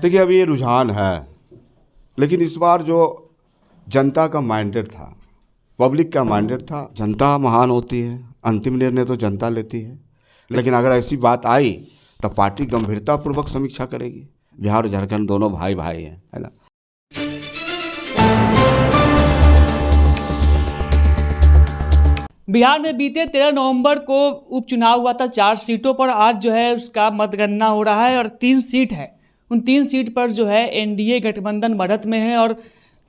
देखिए, अभी ये रुझान है, लेकिन इस बार जो जनता का मैंडेट था, पब्लिक का मैंडेट था, जनता महान होती है, अंतिम निर्णय तो जनता लेती है। लेकिन अगर ऐसी बात आई तो पार्टी गंभीरतापूर्वक समीक्षा करेगी। बिहार और झारखंड दोनों भाई भाई हैं, है ना। बिहार में बीते 13 नवंबर को उपचुनाव हुआ था 4 सीटों पर। आज जो है उसका मतगणना हो रहा है और 3 सीट है। उन 3 सीट पर जो है एनडीए गठबंधन बढ़त में है और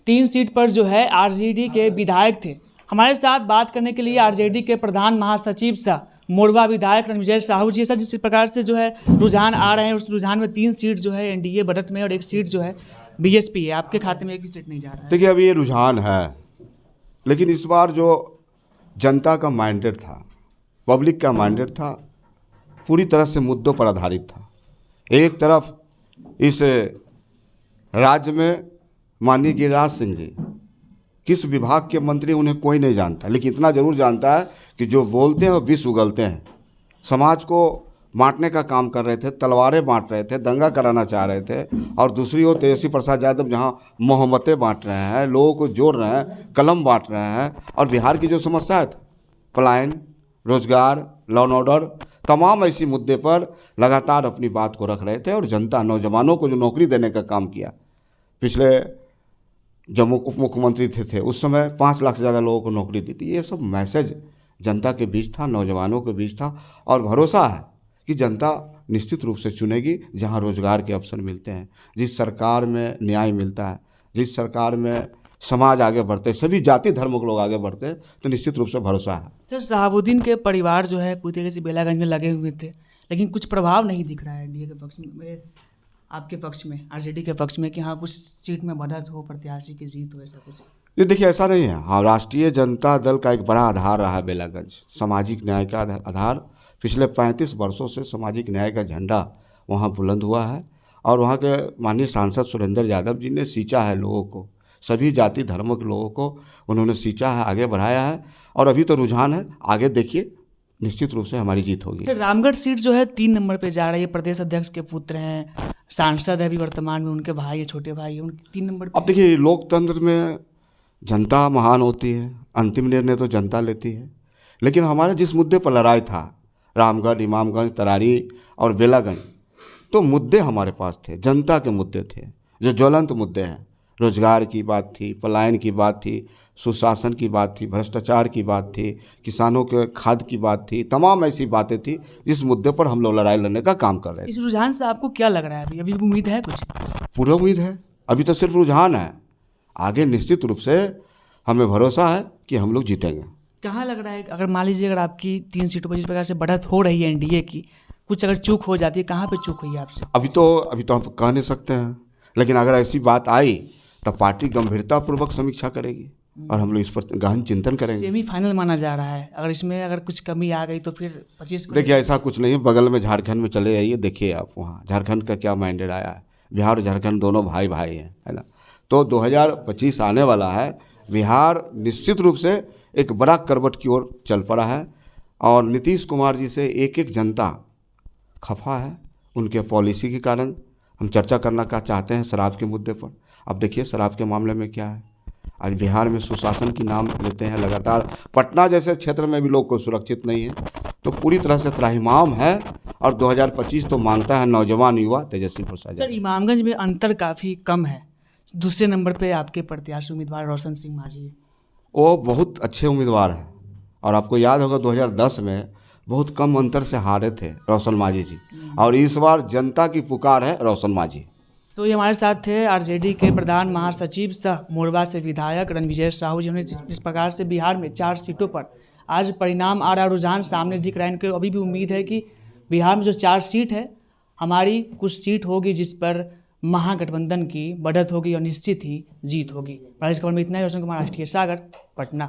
3 सीट पर जो है आरजेडी के विधायक थे। हमारे साथ बात करने के लिए आरजेडी के प्रधान महासचिव सह मोरवा विधायक रणविजय साहू जी। सर, जिस प्रकार से जो है रुझान आ रहे हैं, उस रुझान में 3 सीट जो है एनडीए बढ़त में और 1 सीट जो है बीएसपी है। आपके खाते में 1 भी सीट नहीं जा रहा है। देखिए, अभी ये रुझान है, लेकिन इस बार जो जनता का मैंडेट था, पब्लिक का मैंडेट था, पूरी तरह से मुद्दों पर आधारित था। एक तरफ इस राज्य में माननीय गिरिराज सिंह जी, किस विभाग के मंत्री उन्हें कोई नहीं जानता, लेकिन इतना जरूर जानता है कि जो बोलते हैं वो विष उगलते हैं। समाज को बांटने का काम कर रहे थे, तलवारें बांट रहे थे, दंगा कराना चाह रहे थे, और दूसरी ओर तेजस्वी प्रसाद यादव जहां मोहब्बतें बांट रहे हैं, लोगों को जोड़ रहे हैं, कलम बांट रहे हैं। और बिहार की जो समस्या है, पलायन, रोजगार, लॉ एंड ऑर्डर, तमाम ऐसी मुद्दे पर लगातार अपनी बात को रख रहे थे। और जनता, नौजवानों को जो नौकरी देने का काम किया, पिछले जब उप मुख्यमंत्री थे उस समय 5 लाख से ज़्यादा लोगों को नौकरी दी थी। ये सब मैसेज जनता के बीच था, नौजवानों के बीच था। और भरोसा है कि जनता निश्चित रूप से चुनेगी जहां रोजगार के अवसर मिलते हैं, जिस सरकार में न्याय मिलता है, जिस सरकार में समाज आगे बढ़ते हैं, सभी जाति धर्म के लोग आगे बढ़ते हैं, तो निश्चित रूप से भरोसा है। सर, शहाबुद्दीन के परिवार जो है पूरी तरीके से बेलागंज में लगे हुए थे, लेकिन कुछ प्रभाव नहीं दिख रहा है एनडीए के पक्ष में, आपके पक्ष में, आरजेडी के पक्ष में, कि हाँ कुछ सीट में बढ़त हो, प्रत्याशी की जीत हो, ऐसा कुछ। ये देखिए, ऐसा नहीं है। हाँ, राष्ट्रीय जनता दल का एक बड़ा आधार रहा है बेलागंज, सामाजिक न्याय का आधार। पिछले 35 वर्षों से सामाजिक न्याय का झंडा वहाँ बुलंद हुआ है। और वहाँ के माननीय सांसद सुरेंद्र यादव जी ने सींचा है लोगों को, सभी जाति धर्मों के लोगों को उन्होंने सींचा है, आगे बढ़ाया है। और अभी तो रुझान है, आगे देखिए, निश्चित रूप से हमारी जीत होगी। रामगढ़ सीट जो है 3 नंबर पे जा रही है। प्रदेश अध्यक्ष के पुत्र हैं, सांसद है अभी वर्तमान में, उनके भाई है, छोटे भाई है, उनके 3 नंबर पे। अब देखिए, लोकतंत्र में जनता महान होती है, अंतिम निर्णय तो जनता लेती है। लेकिन हमारे जिस मुद्दे पर लड़ाई था, रामगढ़, इमामगंज, तरारी और बेलागंज, तो मुद्दे हमारे पास थे, जनता के मुद्दे थे, जो ज्वलंत मुद्दे हैं। रोजगार की बात थी, पलायन की बात थी, सुशासन की बात थी, भ्रष्टाचार की बात थी, किसानों के खाद की बात थी, तमाम ऐसी बातें थी जिस मुद्दे पर हम लोग लड़ाई लड़ने का काम कर रहे थे। इस रुझान से आपको क्या लग रहा है? अभी उम्मीद है कुछ? पूरा उम्मीद है, अभी तो सिर्फ रुझान है। आगे निश्चित रूप से हमें भरोसा है कि हम लोग जीतेंगे। कहाँ लग रहा है, अगर मान लीजिए अगर आपकी 3 सीटों पर जिस प्रकार से बढ़त हो रही है एनडीए की, कुछ अगर चूक हो जाती है, कहाँ पे चूक हुई है आपसे? अभी तो हम कह नहीं सकते हैं, लेकिन अगर ऐसी बात आई तो पार्टी गंभीरतापूर्वक समीक्षा करेगी और हम लोग इस पर गहन चिंतन करेंगे। सेमीफाइनल माना जा रहा है, अगर इसमें अगर कुछ कमी आ गई तो फिर 25 को। देखिए, ऐसा कुछ नहीं है। बगल में झारखंड में चले जाइए, देखिए आप वहाँ झारखंड का क्या मैंडेट आया है। बिहार और झारखंड दोनों भाई भाई हैं, है ना। तो 2025 आने वाला है। बिहार निश्चित रूप से एक बड़ा करवट की ओर चल पड़ा है और नीतीश कुमार जी से एक एक जनता खफा है। उनके पॉलिसी के कारण हम चर्चा करना का चाहते हैं शराब के मुद्दे पर। अब देखिए, शराब के मामले में क्या है, आज बिहार में सुशासन की नाम लेते हैं लगातार। पटना जैसे क्षेत्र में भी लोग को सुरक्षित नहीं है, तो पूरी तरह से त्राहिमाम है। और 2025 तो मांगता है नौजवान युवा तेजस्वी प्रसाद। सर, इमामगंज में अंतर काफ़ी कम है। दूसरे नंबर पे आपके प्रत्याशी उम्मीदवार रोशन सिंह मांझी, वो बहुत अच्छे उम्मीदवार हैं। और आपको याद होगा 2010 में बहुत कम अंतर से हारे थे रोशन मांझी जी, और इस बार जनता की पुकार है रोशन मांझी। तो ये हमारे साथ थे आरजेडी के प्रधान महासचिव सह मोरवा से विधायक रणविजय साहू, जिन्होंने जिस प्रकार से बिहार में 4 सीटों पर आज परिणाम आ रहा, रुझान सामने दिख रहा है। इनको अभी भी उम्मीद है कि बिहार में जो 4 सीट है, हमारी कुछ सीट होगी जिस पर महागठबंधन की बढ़त होगी और निश्चित ही जीत होगी। इस खबर में इतना ही। रोशन कुमार, राष्ट्रीय सागर, पटना।